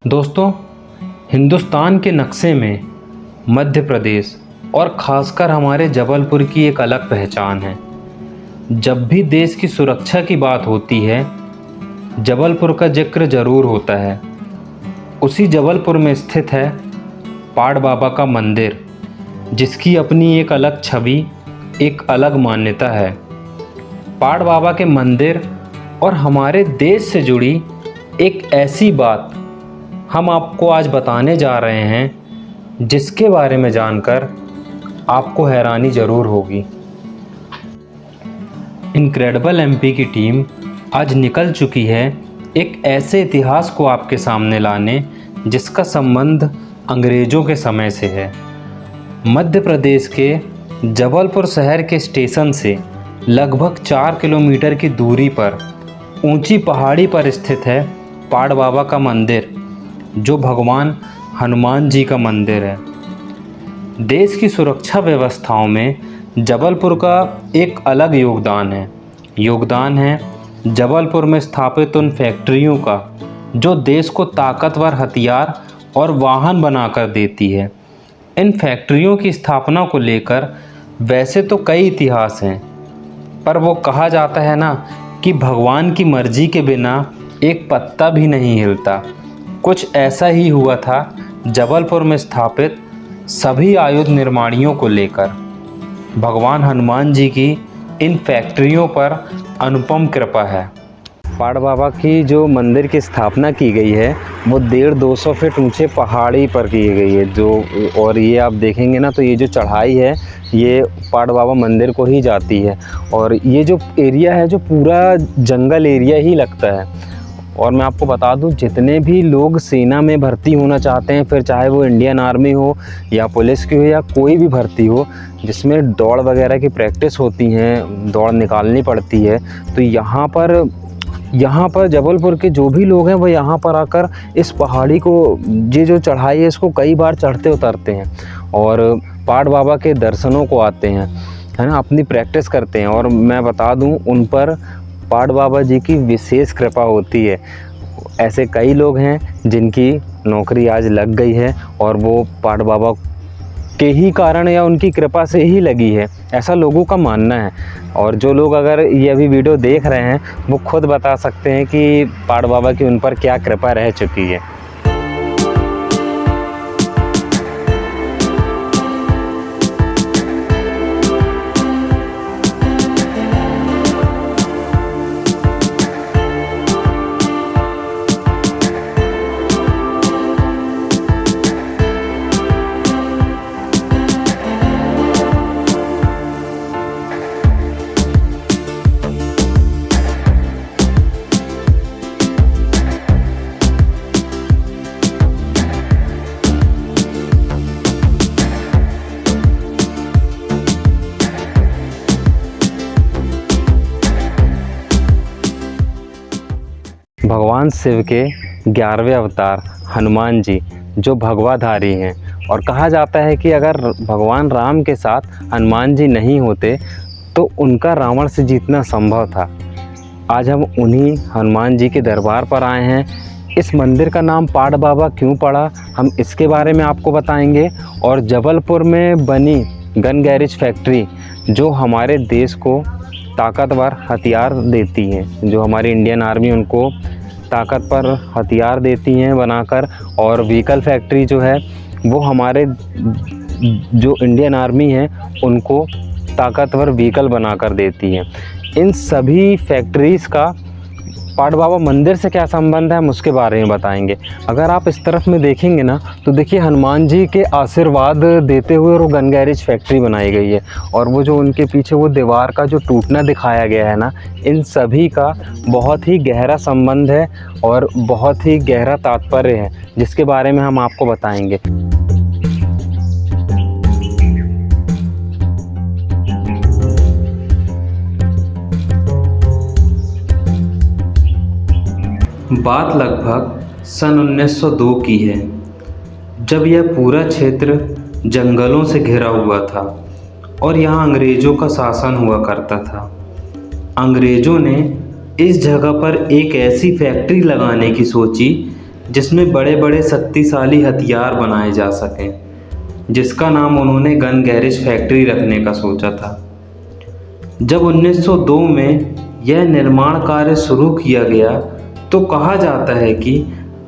दोस्तों, हिंदुस्तान के नक्शे में मध्य प्रदेश और ख़ासकर हमारे जबलपुर की एक अलग पहचान है। जब भी देश की सुरक्षा की बात होती है, जबलपुर का जिक्र ज़रूर होता है। उसी जबलपुर में स्थित है पाड़ बाबा का मंदिर, जिसकी अपनी एक अलग छवि, एक अलग मान्यता है। पाड़ बाबा के मंदिर और हमारे देश से जुड़ी एक ऐसी बात हम आपको आज बताने जा रहे हैं, जिसके बारे में जानकर आपको हैरानी ज़रूर होगी। इनक्रेडिबल एमपी की टीम आज निकल चुकी है एक ऐसे इतिहास को आपके सामने लाने, जिसका संबंध अंग्रेज़ों के समय से है। मध्य प्रदेश के जबलपुर शहर के स्टेशन से लगभग 4 किलोमीटर की दूरी पर ऊंची पहाड़ी पर स्थित है पाड़ बाबा का मंदिर, जो भगवान हनुमान जी का मंदिर है। देश की सुरक्षा व्यवस्थाओं में जबलपुर का एक अलग योगदान है जबलपुर में स्थापित उन फैक्ट्रियों का, जो देश को ताकतवर हथियार और वाहन बनाकर देती है। इन फैक्ट्रियों की स्थापना को लेकर वैसे तो कई इतिहास हैं, पर वो कहा जाता है ना कि भगवान की मर्जी के बिना एक पत्ता भी नहीं हिलता। कुछ ऐसा ही हुआ था जबलपुर में स्थापित सभी आयुध निर्माणियों को लेकर। भगवान हनुमान जी की इन फैक्ट्रियों पर अनुपम कृपा है। पाड़ बाबा की जो मंदिर की स्थापना की गई है, वो 150-200 फीट ऊंचे पहाड़ी पर की गई है। और ये आप देखेंगे ना, तो ये जो चढ़ाई है, ये पाड़ बाबा मंदिर को ही जाती है। और ये जो एरिया है, जो पूरा जंगल एरिया ही लगता है। और मैं आपको बता दूं, जितने भी लोग सेना में भर्ती होना चाहते हैं, फिर चाहे वो इंडियन आर्मी हो या पुलिस की हो या कोई भी भर्ती हो, जिसमें दौड़ वगैरह की प्रैक्टिस होती हैं, दौड़ निकालनी पड़ती है, तो यहाँ पर जबलपुर के जो भी लोग हैं, वो यहाँ पर आकर इस पहाड़ी को, ये जो चढ़ाई है, इसको कई बार चढ़ते उतरते हैं और पाड़ बाबा के दर्शनों को आते हैं, है ना, अपनी प्रैक्टिस करते हैं। और मैं बता दूं, उन पर पाड़ बाबा जी की विशेष कृपा होती है। ऐसे कई लोग हैं जिनकी नौकरी आज लग गई है, और वो पाड़ बाबा के ही कारण या उनकी कृपा से ही लगी है, ऐसा लोगों का मानना है। और जो लोग अगर ये अभी वीडियो देख रहे हैं, वो खुद बता सकते हैं कि पाड़ बाबा की उन पर क्या कृपा रह चुकी है। भगवान शिव के 11वें अवतार हनुमान जी, जो भगवाधारी हैं, और कहा जाता है कि अगर भगवान राम के साथ हनुमान जी नहीं होते तो उनका रावण से जीतना संभव था। आज हम उन्हीं हनुमान जी के दरबार पर आए हैं। इस मंदिर का नाम पाड़ बाबा क्यों पड़ा, हम इसके बारे में आपको बताएंगे। और जबलपुर में बनी गन गैरेज फैक्ट्री, जो हमारे देश को ताकतवर हथियार देती है, जो हमारी इंडियन आर्मी उनको ताकतवर हथियार देती हैं बनाकर, और व्हीकल फैक्ट्री जो है, वो हमारे जो इंडियन आर्मी है उनको ताकतवर व्हीकल बनाकर देती है। इन सभी फैक्ट्रीज़ का पाड़ बाबा मंदिर से क्या संबंध है, हम उसके बारे में बताएंगे। अगर आप इस तरफ में देखेंगे ना, तो देखिए हनुमान जी के आशीर्वाद देते हुए वो गन गैरेज फैक्ट्री बनाई गई है। और वो जो उनके पीछे वो दीवार का जो टूटना दिखाया गया है ना, इन सभी का बहुत ही गहरा संबंध है और बहुत ही गहरा तात्पर्य है, जिसके बारे में हम आपको बताएंगे। बात लगभग सन 1902 की है, जब यह पूरा क्षेत्र जंगलों से घिरा हुआ था और यहाँ अंग्रेज़ों का शासन हुआ करता था। अंग्रेज़ों ने इस जगह पर एक ऐसी फैक्ट्री लगाने की सोची जिसमें बड़े बड़े शक्तिशाली हथियार बनाए जा सकें, जिसका नाम उन्होंने गन गैरेज फैक्ट्री रखने का सोचा था। जब 1902 में यह निर्माण कार्य शुरू किया गया तो कहा जाता है कि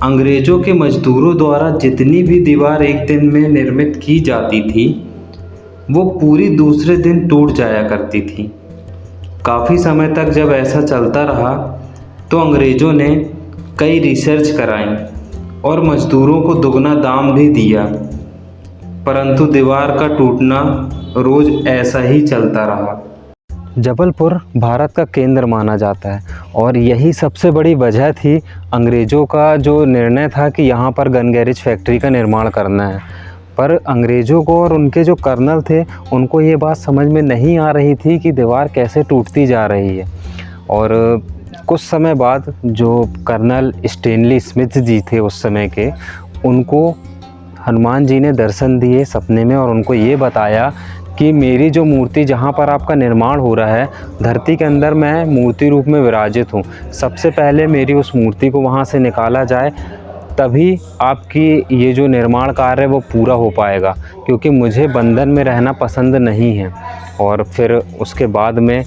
अंग्रेज़ों के मजदूरों द्वारा जितनी भी दीवार एक दिन में निर्मित की जाती थी वो पूरी दूसरे दिन टूट जाया करती थी। काफ़ी समय तक जब ऐसा चलता रहा तो अंग्रेज़ों ने कई रिसर्च कराई और मजदूरों को दुगना दाम भी दिया, परंतु दीवार का टूटना रोज़ ऐसा ही चलता रहा। जबलपुर भारत का केंद्र माना जाता है और यही सबसे बड़ी वजह थी अंग्रेज़ों का जो निर्णय था कि यहाँ पर गन गैरेज फैक्ट्री का निर्माण करना है। पर अंग्रेज़ों को और उनके जो कर्नल थे उनको ये बात समझ में नहीं आ रही थी कि दीवार कैसे टूटती जा रही है। और कुछ समय बाद जो कर्नल स्टैनली स्मिथ जी थे उस समय के, उनको हनुमान जी ने दर्शन दिए सपने में और उनको ये बताया कि मेरी जो मूर्ति जहाँ पर आपका निर्माण हो रहा है धरती के अंदर मैं मूर्ति रूप में विराजित हूँ, सबसे पहले मेरी उस मूर्ति को वहाँ से निकाला जाए, तभी आपकी ये जो निर्माण कार्य है वो पूरा हो पाएगा, क्योंकि मुझे बंधन में रहना पसंद नहीं है। और फिर उसके बाद में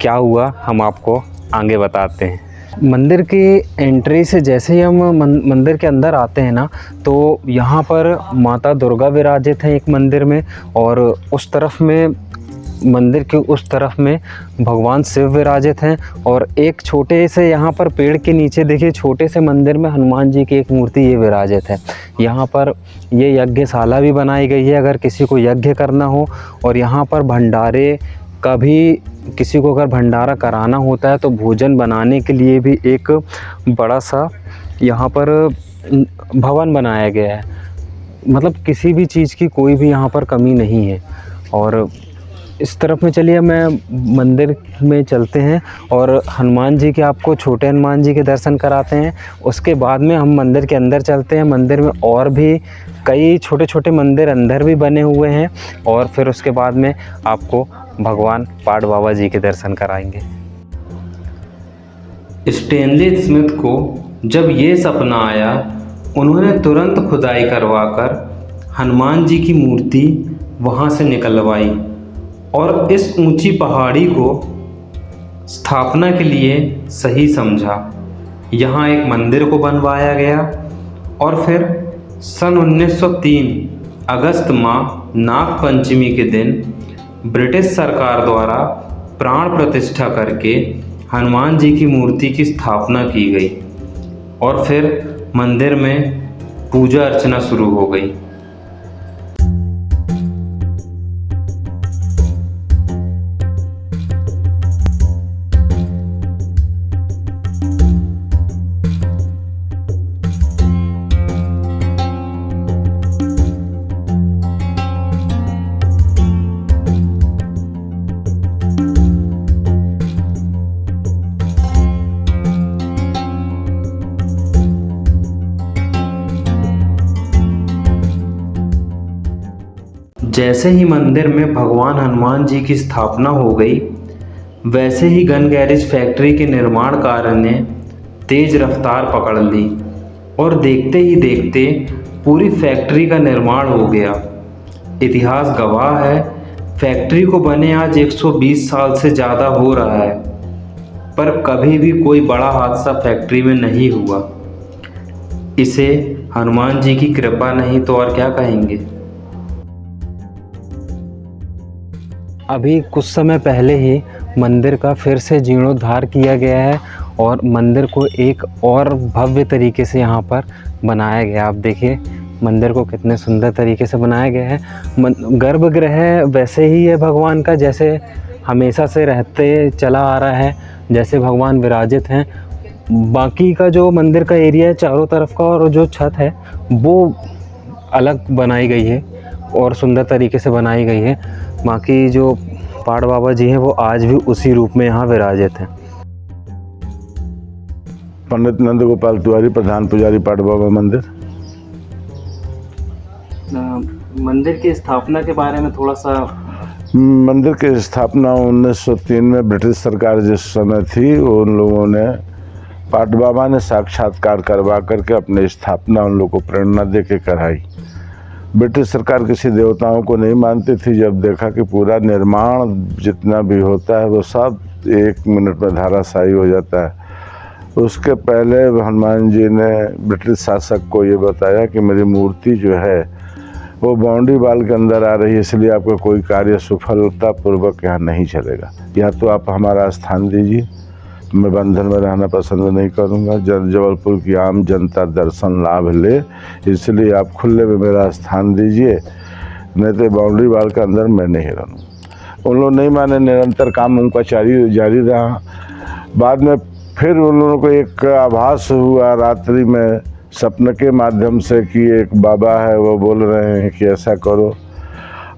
क्या हुआ हम आपको आगे बताते हैं। मंदिर की एंट्री से जैसे ही हम मंदिर के अंदर आते हैं ना, तो यहाँ पर माता दुर्गा विराजित हैं एक मंदिर में, और उस तरफ में मंदिर के उस तरफ में भगवान शिव विराजित हैं। और एक छोटे से यहाँ पर पेड़ के नीचे देखिए छोटे से मंदिर में हनुमान जी की एक मूर्ति ये विराजित है। यहाँ पर ये यज्ञशाला भी बनाई गई है अगर किसी को यज्ञ करना हो, और यहाँ पर भंडारे का भी, किसी को अगर भंडारा कराना होता है तो भोजन बनाने के लिए भी एक बड़ा सा यहाँ पर भवन बनाया गया है। मतलब किसी भी चीज़ की कोई भी यहाँ पर कमी नहीं है। और इस तरफ में चलिए मैं मंदिर में चलते हैं और हनुमान जी के, आपको छोटे हनुमान जी के दर्शन कराते हैं। उसके बाद में हम मंदिर के अंदर चलते हैं। मंदिर में और भी कई छोटे छोटे मंदिर अंदर भी बने हुए हैं, और फिर उसके बाद में आपको भगवान पाट बाबा जी के दर्शन कराएंगे। स्टैनली स्मिथ को जब ये सपना आया, उन्होंने तुरंत खुदाई करवाकर हनुमान जी की मूर्ति वहाँ से निकलवाई और इस ऊंची पहाड़ी को स्थापना के लिए सही समझा। यहाँ एक मंदिर को बनवाया गया और फिर सन 1903 अगस्त माह नाग पंचमी के दिन ब्रिटिश सरकार द्वारा प्राण प्रतिष्ठा करके हनुमान जी की मूर्ति की स्थापना की गई और फिर मंदिर में पूजा अर्चना शुरू हो गई। जैसे ही मंदिर में भगवान हनुमान जी की स्थापना हो गई, वैसे ही गन गैरेज फैक्ट्री के निर्माण कार्य ने तेज रफ्तार पकड़ ली और देखते ही देखते पूरी फैक्ट्री का निर्माण हो गया। इतिहास गवाह है, फैक्ट्री को बने आज 120 साल से ज़्यादा हो रहा है, पर कभी भी कोई बड़ा हादसा फैक्ट्री में नहीं हुआ। इसे हनुमान जी की कृपा नहीं तो और क्या कहेंगे। अभी कुछ समय पहले ही मंदिर का फिर से जीर्णोद्धार किया गया है और मंदिर को एक और भव्य तरीके से यहाँ पर बनाया गया। आप देखिए मंदिर को कितने सुंदर तरीके से बनाया गया है। गर्भगृह वैसे ही है भगवान का जैसे हमेशा से रहते चला आ रहा है, जैसे भगवान विराजित हैं। बाकी का जो मंदिर का एरिया है चारों तरफ का और जो छत है वो अलग बनाई गई है और सुंदर तरीके से बनाई गई है। बाकी जो पाट बाबा जी हैं वो आज भी उसी रूप में यहाँ विराजित हैं। पंडित नंद गोपाल तिवारी, प्रधान पुजारी, पाट बाबा मंदिर। मंदिर की स्थापना के बारे में थोड़ा सा। मंदिर की स्थापना 1903 में ब्रिटिश सरकार जिस समय थी उन लोगों ने पाट बाबा ने साक्षात्कार करवा करके अपनी स्थापना उन लोग को प्रेरणा दे के कराई। ब्रिटिश सरकार किसी देवताओं को नहीं मानती थी। जब देखा कि पूरा निर्माण जितना भी होता है वो सब 1 मिनट में धाराशायी हो जाता है, उसके पहले हनुमान जी ने ब्रिटिश शासक को ये बताया कि मेरी मूर्ति जो है वो बाउंड्री वाल के अंदर आ रही है, इसलिए आपका कोई कार्य सफलतापूर्वक यहाँ नहीं चलेगा। या तो आप हमारा स्थान दीजिए, मैं बंधन में रहना पसंद नहीं करूँगा। जबलपुर की आम जनता दर्शन लाभ ले, इसलिए आप खुले में मेरा स्थान दीजिए, नहीं तो बाउंड्री वाल के अंदर मैं नहीं रहूँगा। उन लोग नहीं माने, निरंतर काम उनका जारी रहा। बाद में फिर उन लोगों को एक आभास हुआ रात्रि में सपने के माध्यम से कि एक बाबा है वो बोल रहे हैं कि ऐसा करो,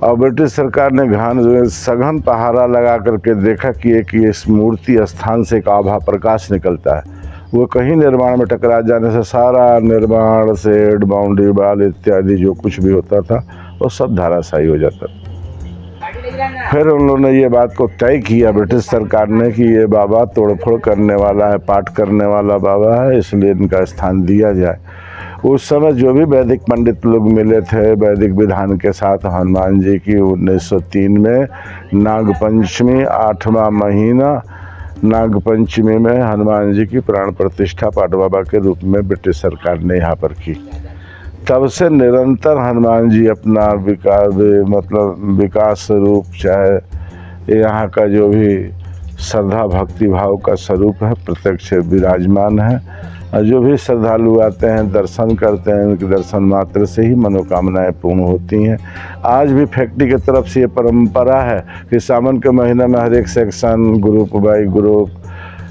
और ब्रिटिश सरकार ने सघन पहरा लगा करके देखा कि एक इस मूर्ति स्थान से एक आभा प्रकाश निकलता है, वो कहीं निर्माण में टकरा जाने से सारा निर्माण, शेड, बाउंड्री वाल इत्यादि जो कुछ भी होता था वो सब धाराशायी हो जाता था। फिर उन लोगों ने ये बात को तय किया ब्रिटिश सरकार ने कि ये बाबा तोड़फोड़ करने वाला है, पाठ करने वाला बाबा है, इसलिए इनका स्थान दिया जाए। उस समय जो भी वैदिक पंडित लोग मिले थे वैदिक विधान के साथ हनुमान जी की 1903 में नागपंचमी 8वां महीना नागपंचमी में हनुमान जी की प्राण प्रतिष्ठा पाट बाबा के रूप में ब्रिटिश सरकार ने यहाँ पर की। तब से निरंतर हनुमान जी अपना विकास स्वरूप, चाहे यहाँ का जो भी श्रद्धा भक्ति भाव का स्वरूप है, प्रत्यक्ष विराजमान है। और जो भी श्रद्धालु आते हैं दर्शन करते हैं, उनके दर्शन मात्र से ही मनोकामनाएं पूर्ण होती हैं। आज भी फैक्ट्री की तरफ से ये परंपरा है कि सावन के महीने में हर एक सेक्शन, ग्रुप बाई ग्रुप,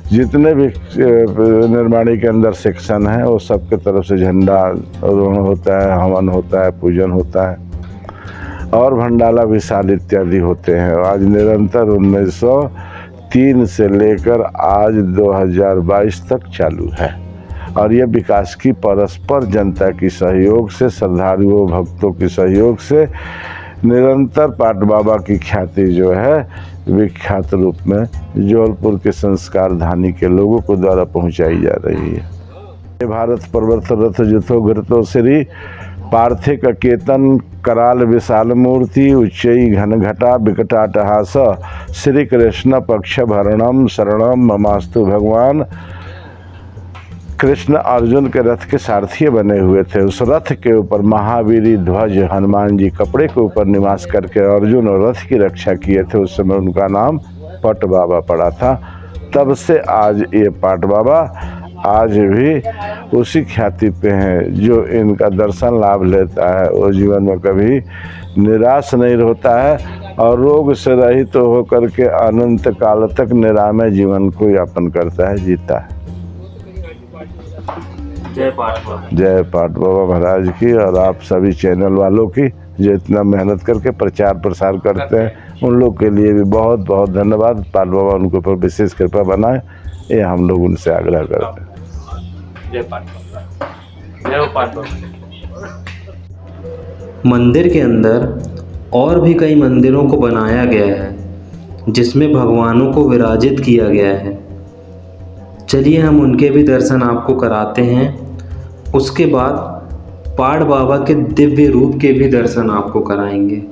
जितने भी निर्माणी के अंदर सेक्शन है वो सबके तरफ से झंडा आरोहण होता है, हवन होता है, पूजन होता है और भंडाला विशाल इत्यादि होते हैं। आज निरंतर 1903 से लेकर आज 2022 तक चालू है और ये विकास की परस्पर जनता की सहयोग से, श्रद्धालुओं भक्तों की सहयोग से निरंतर पाट बाबा की ख्याति जो है विख्यात रूप में जबलपुर के संस्कार धानी के लोगों को द्वारा पहुंचाई जा रही है। ये भारत पर्वत रथ जुथो घृतो श्री पार्थिक केतन कराल विशाल मूर्ति उच्चई घन घटा विकटाटहास श्री कृष्ण पक्ष भरणम शरणम ममास्तु। भगवान कृष्ण अर्जुन के रथ के सारथी बने हुए थे। उस रथ के ऊपर महावीरी ध्वज हनुमान जी कपड़े के ऊपर निवास करके अर्जुन और रथ की रक्षा किए थे। उस समय उनका नाम पट बाबा पड़ा था। तब से आज ये पाट बाबा आज भी उसी ख्याति पे हैं। जो इनका दर्शन लाभ लेता है वो जीवन में कभी निराश नहीं होता है और रोग से रहित तो होकर के अनंत काल तक निरामय जीवन को यापन करता है, जीता है। जय पाट बाबा महाराज की और आप सभी चैनल वालों की जो इतना मेहनत करके प्रचार प्रसार करते हैं उन लोग के लिए भी बहुत बहुत धन्यवाद। पाट बाबा उनके ऊपर विशेष कृपा बनाए, ये हम लोग उनसे आग्रह करते हैं। जय पाट बाबा। मंदिर के अंदर और भी कई मंदिरों को बनाया गया है जिसमें भगवानों को विराजित किया गया है। चलिए हम उनके भी दर्शन आपको कराते हैं। उसके बाद पाट बाबा के दिव्य रूप के भी दर्शन आपको कराएंगे।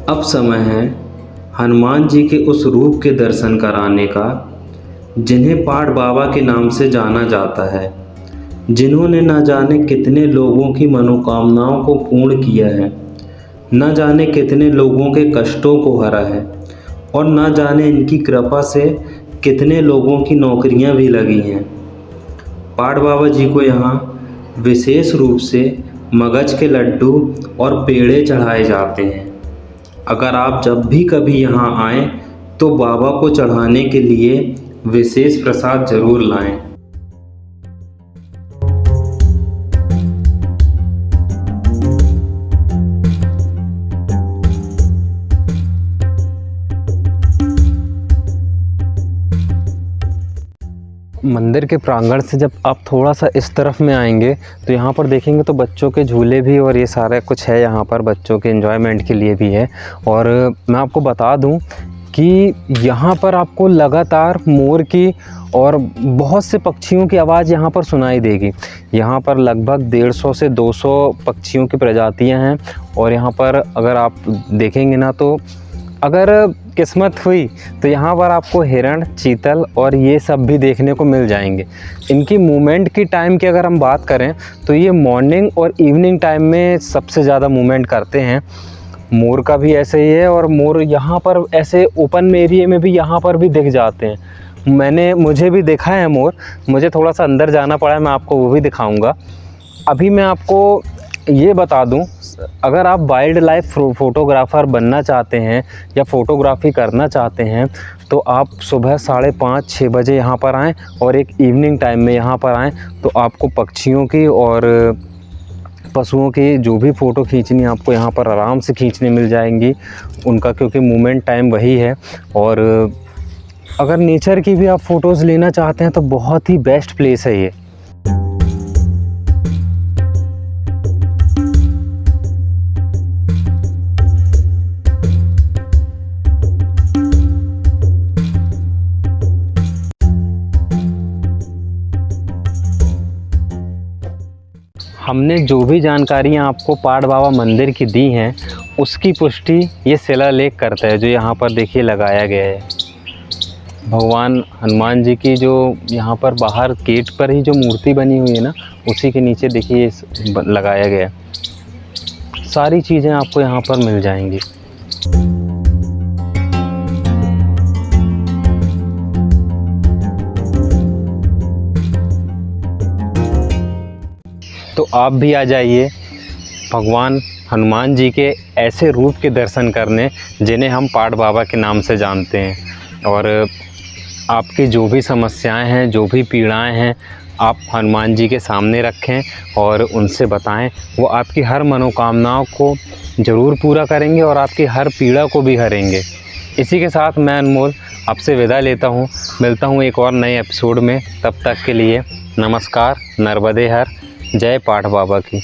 अब समय है हनुमान जी के उस रूप के दर्शन कराने का जिन्हें पाट बाबा के नाम से जाना जाता है, जिन्होंने न जाने कितने लोगों की मनोकामनाओं को पूर्ण किया है, न जाने कितने लोगों के कष्टों को हरा है और न जाने इनकी कृपा से कितने लोगों की नौकरियां भी लगी हैं। पाट बाबा जी को यहाँ विशेष रूप से मगज के लड्डू और पेड़े चढ़ाए जाते हैं। अगर आप जब भी कभी यहाँ आएँ तो बाबा को चढ़ाने के लिए विशेष प्रसाद जरूर लाएं। मंदिर के प्रांगण से जब आप थोड़ा सा इस तरफ में आएंगे तो यहाँ पर देखेंगे तो बच्चों के झूले भी और ये सारा कुछ है, यहाँ पर बच्चों के एंजॉयमेंट के लिए भी है। और मैं आपको बता दूँ कि यहाँ पर आपको लगातार मोर की और बहुत से पक्षियों की आवाज़ यहाँ पर सुनाई देगी। यहाँ पर लगभग 150 से 200 पक्षियों की प्रजातियाँ हैं। और यहाँ पर अगर आप देखेंगे ना, तो अगर किस्मत हुई तो यहाँ पर आपको हिरण, चीतल और ये सब भी देखने को मिल जाएंगे। इनकी मूवमेंट की टाइम की अगर हम बात करें तो ये मॉर्निंग और इवनिंग टाइम में सबसे ज़्यादा मूवमेंट करते हैं। मोर का भी ऐसे ही है, और मोर यहाँ पर ऐसे ओपन एरिया में भी यहाँ पर भी दिख जाते हैं। मुझे भी देखा है मोर, मुझे थोड़ा सा अंदर जाना पड़ा है, मैं आपको वो भी दिखाऊंगा। अभी मैं आपको ये बता दूं, अगर आप वाइल्ड लाइफ फ़ोटोग्राफ़र बनना चाहते हैं या फ़ोटोग्राफ़ी करना चाहते हैं तो आप सुबह 5:30-6 बजे यहाँ पर आएँ और एक इवनिंग टाइम में यहाँ पर आएँ, तो आपको पक्षियों की और पशुओं की जो भी फ़ोटो खींचनी है आपको यहाँ पर आराम से खींचने मिल जाएंगी उनका, क्योंकि मूवमेंट टाइम वही है। और अगर नेचर की भी आप फ़ोटोज़ लेना चाहते हैं तो बहुत ही बेस्ट प्लेस है ये। हमने जो भी जानकारियाँ आपको पाट बाबा मंदिर की दी हैं उसकी पुष्टि ये शिलालेख करता है, जो यहाँ पर देखिए लगाया गया है। भगवान हनुमान जी की जो यहाँ पर बाहर गेट पर ही जो मूर्ति बनी हुई है ना, उसी के नीचे देखिए लगाया गया है। सारी चीज़ें आपको यहाँ पर मिल जाएंगी। तो आप भी आ जाइए भगवान हनुमान जी के ऐसे रूप के दर्शन करने जिन्हें हम पाट बाबा के नाम से जानते हैं। और आपकी जो भी समस्याएं हैं, जो भी पीड़ाएं हैं, आप हनुमान जी के सामने रखें और उनसे बताएं। वो आपकी हर मनोकामनाओं को ज़रूर पूरा करेंगे और आपकी हर पीड़ा को भी हरेंगे। इसी के साथ मैं अनमोल आपसे विदा लेता हूँ। मिलता हूँ एक और नए एपिसोड में। तब तक के लिए नमस्कार। नर्मदे हर। जय पाट बाबा की।